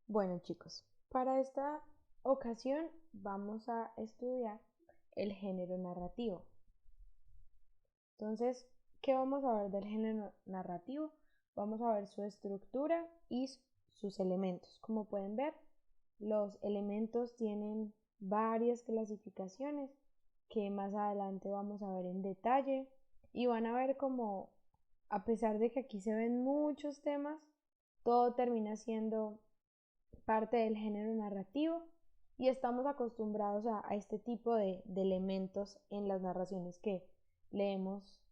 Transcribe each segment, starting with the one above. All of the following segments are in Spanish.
Bueno, chicos, para esta ocasión vamos a estudiar el género narrativo. Entonces, ¿qué vamos a ver del género narrativo? Vamos a ver su estructura y sus elementos. Como pueden ver, los elementos tienen varias clasificaciones que más adelante vamos a ver en detalle y van a ver como, a pesar de que aquí se ven muchos temas, todo termina siendo parte del género narrativo y estamos acostumbrados a este tipo de elementos en las narraciones que leemos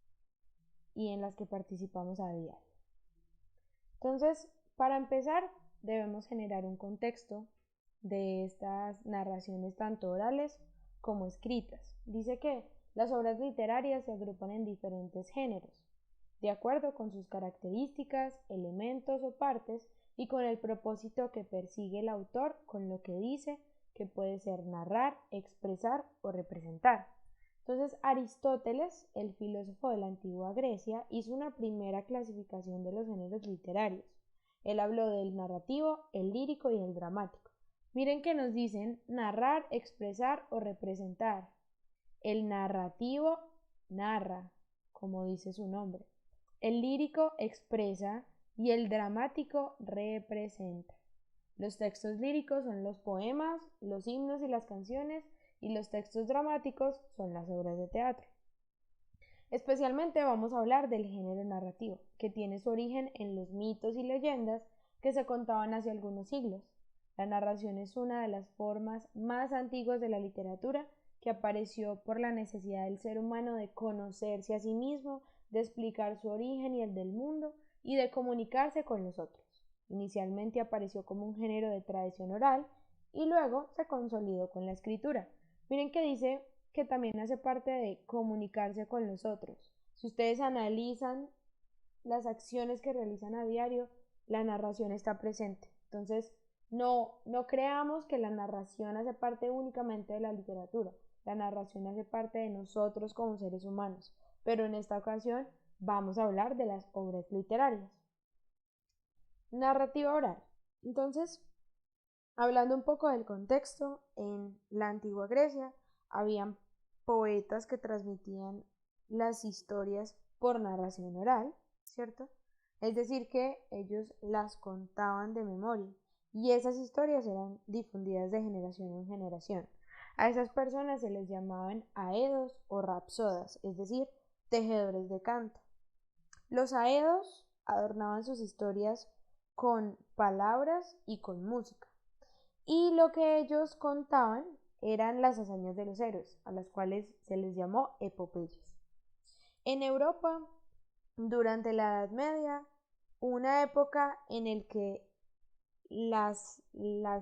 y en las que participamos a diario. Entonces, para empezar, debemos generar un contexto de estas narraciones tanto orales como escritas. Dice que las obras literarias se agrupan en diferentes géneros, de acuerdo con sus características, elementos o partes y con el propósito que persigue el autor con lo que dice, que puede ser narrar, expresar o representar. Entonces Aristóteles, el filósofo de la antigua Grecia, hizo una primera clasificación de los géneros literarios. Él habló del narrativo, el lírico y el dramático. Miren que nos dicen narrar, expresar o representar. El narrativo narra, como dice su nombre. El lírico expresa y el dramático representa. Los textos líricos son los poemas, los himnos y las canciones, y los textos dramáticos son las obras de teatro. Especialmente vamos a hablar del género narrativo, que tiene su origen en los mitos y leyendas que se contaban hace algunos siglos. La narración es una de las formas más antiguas de la literatura que apareció por la necesidad del ser humano de conocerse a sí mismo, de explicar su origen y el del mundo y de comunicarse con los otros. Inicialmente apareció como un género de tradición oral y luego se consolidó con la escritura. Miren que dice que también hace parte de comunicarse con los otros. Si ustedes analizan las acciones que realizan a diario, la narración está presente. Entonces, no creamos que la narración hace parte únicamente de la literatura. La narración hace parte de nosotros como seres humanos. Pero en esta ocasión vamos a hablar de las obras literarias. Narrativa oral. Entonces, hablando un poco del contexto, en la antigua Grecia habían poetas que transmitían las historias por narración oral, ¿cierto? Es decir, que ellos las contaban de memoria y esas historias eran difundidas de generación en generación. A esas personas se les llamaban aedos o rapsodas, es decir, tejedores de canto. Los aedos adornaban sus historias con palabras y con música. Y lo que ellos contaban eran las hazañas de los héroes, a las cuales se les llamó epopeyas. En Europa, durante la Edad Media, una época en la que las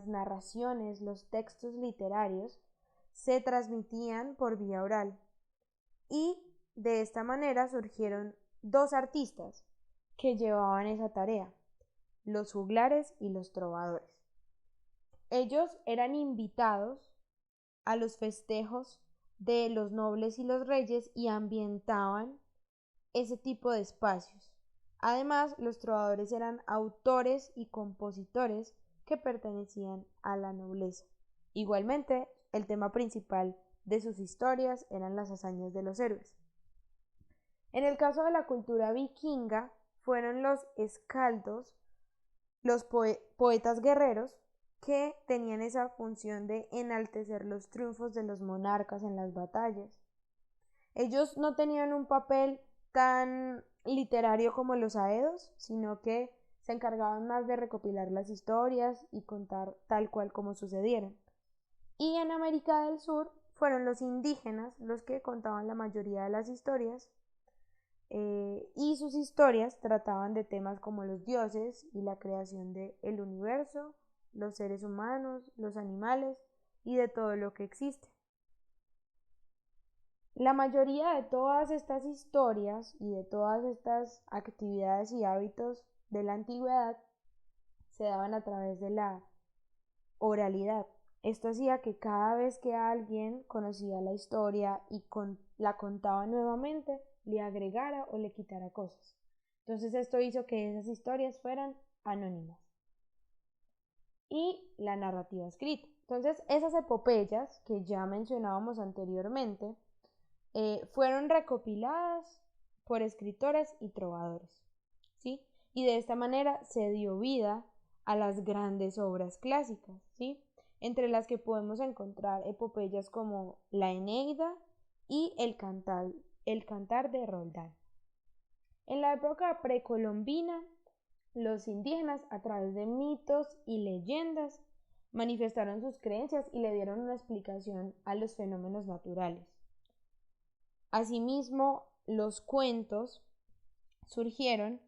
narraciones, los textos literarios, se transmitían por vía oral. Y de esta manera surgieron dos artistas que llevaban esa tarea, los juglares y los trovadores. Ellos eran invitados a los festejos de los nobles y los reyes y ambientaban ese tipo de espacios. Además, los trovadores eran autores y compositores que pertenecían a la nobleza. Igualmente, el tema principal de sus historias eran las hazañas de los héroes. En el caso de la cultura vikinga, fueron los escaldos, los poetas guerreros, que tenían esa función de enaltecer los triunfos de los monarcas en las batallas. Ellos no tenían un papel tan literario como los aedos, sino que se encargaban más de recopilar las historias y contar tal cual como sucedieron. Y en América del Sur fueron los indígenas los que contaban la mayoría de las historias, y sus historias trataban de temas como los dioses y la creación del universo, los seres humanos, los animales y de todo lo que existe. La mayoría de todas estas historias y de todas estas actividades y hábitos de la antigüedad se daban a través de la oralidad. Esto hacía que cada vez que alguien conocía la historia y la contaba nuevamente, le agregara o le quitara cosas. Entonces esto hizo que esas historias fueran anónimas. y la narrativa escrita. Entonces, esas epopeyas que ya mencionábamos anteriormente fueron recopiladas por escritores y trovadores, ¿sí? Y de esta manera se dio vida a las grandes obras clásicas, ¿sí? Entre las que podemos encontrar epopeyas como la Eneida y el Cantar de Roldán. En la época precolombina, los indígenas, a través de mitos y leyendas, manifestaron sus creencias y le dieron una explicación a los fenómenos naturales. Asimismo, los cuentos surgieron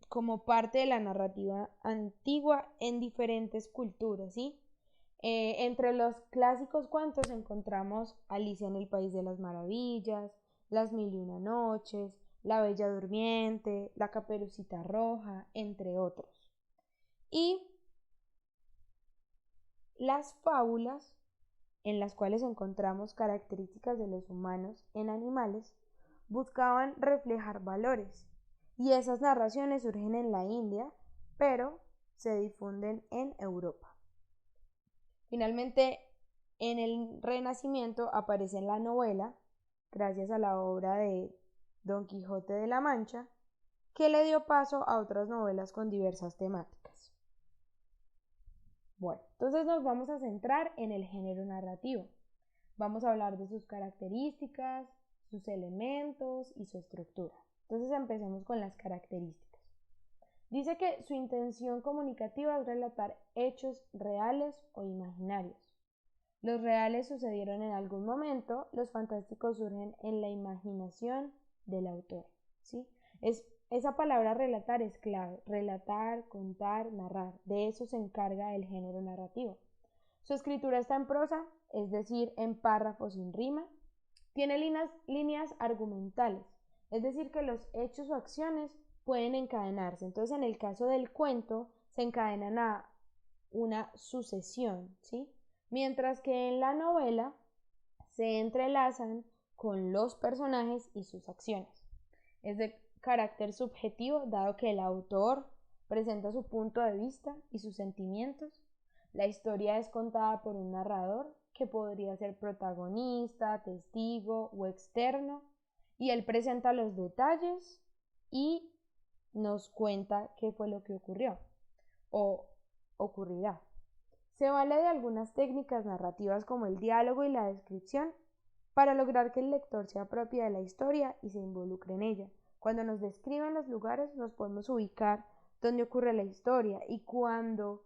como parte de la narrativa antigua en diferentes culturas, ¿sí? Entre los clásicos cuentos encontramos Alicia en el País de las Maravillas, Las Mil y Una Noches, La Bella Durmiente, La Caperucita Roja, entre otros. Y las fábulas, en las cuales encontramos características de los humanos en animales, buscaban reflejar valores. Y esas narraciones surgen en la India, pero se difunden en Europa. Finalmente, en el Renacimiento aparece la novela, gracias a la obra de Don Quijote de la Mancha, que le dio paso a otras novelas con diversas temáticas. Bueno, entonces nos vamos a centrar en el género narrativo. Vamos a hablar de sus características, sus elementos y su estructura. Entonces empecemos con las características. Dice que su intención comunicativa es relatar hechos reales o imaginarios. Los reales sucedieron en algún momento, los fantásticos surgen en la imaginación del autor, ¿sí? Esa palabra relatar es clave. Relatar, contar, narrar. De eso se encarga el género narrativo. Su escritura está en prosa, es decir, en párrafos sin rima. Tiene líneas argumentales, es decir, que los hechos o acciones pueden encadenarse. Entonces, en el caso del cuento, se encadenan a una sucesión, ¿sí? Mientras que en la novela se entrelazan con los personajes y sus acciones. Es de carácter subjetivo, dado que el autor presenta su punto de vista y sus sentimientos. La historia es contada por un narrador que podría ser protagonista, testigo o externo, y él presenta los detalles y nos cuenta qué fue lo que ocurrió o ocurrirá. Se vale de algunas técnicas narrativas como el diálogo y la descripción para lograr que el lector se apropie de la historia y se involucre en ella. Cuando nos describen los lugares nos podemos ubicar donde ocurre la historia, y cuando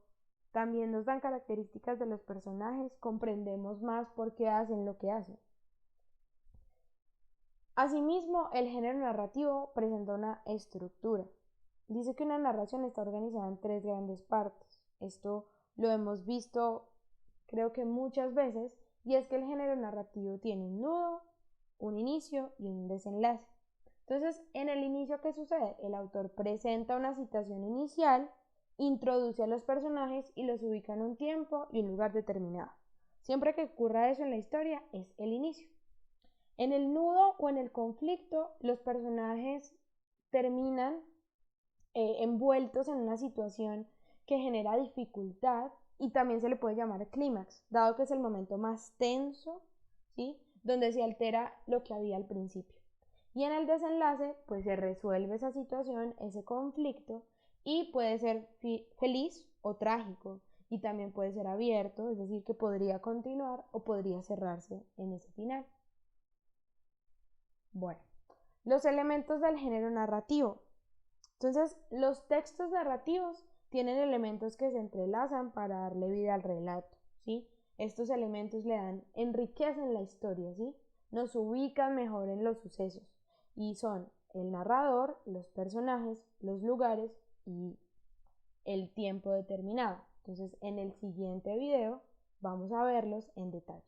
también nos dan características de los personajes comprendemos más por qué hacen lo que hacen. Asimismo, el género narrativo presenta una estructura. Dice que una narración está organizada en 3 grandes partes. Esto lo hemos visto creo que muchas veces, y es que el género narrativo tiene un nudo, un inicio y un desenlace. Entonces, en el inicio, ¿qué sucede? El autor presenta una situación inicial, introduce a los personajes y los ubica en un tiempo y un lugar determinado. Siempre que ocurra eso en la historia, es el inicio. En el nudo o en el conflicto, los personajes terminan envueltos en una situación que genera dificultad, y también se le puede llamar clímax, dado que es el momento más tenso, ¿sí? Donde se altera lo que había al principio. Y en el desenlace, pues se resuelve esa situación, ese conflicto, y puede ser feliz o trágico, y también puede ser abierto, es decir, que podría continuar o podría cerrarse en ese final. Bueno, los elementos del género narrativo. Entonces, los textos narrativos tienen elementos que se entrelazan para darle vida al relato, ¿sí? Estos elementos enriquecen la historia, ¿sí? Nos ubican mejor en los sucesos, y son el narrador, los personajes, los lugares y el tiempo determinado. Entonces, en el siguiente video vamos a verlos en detalle.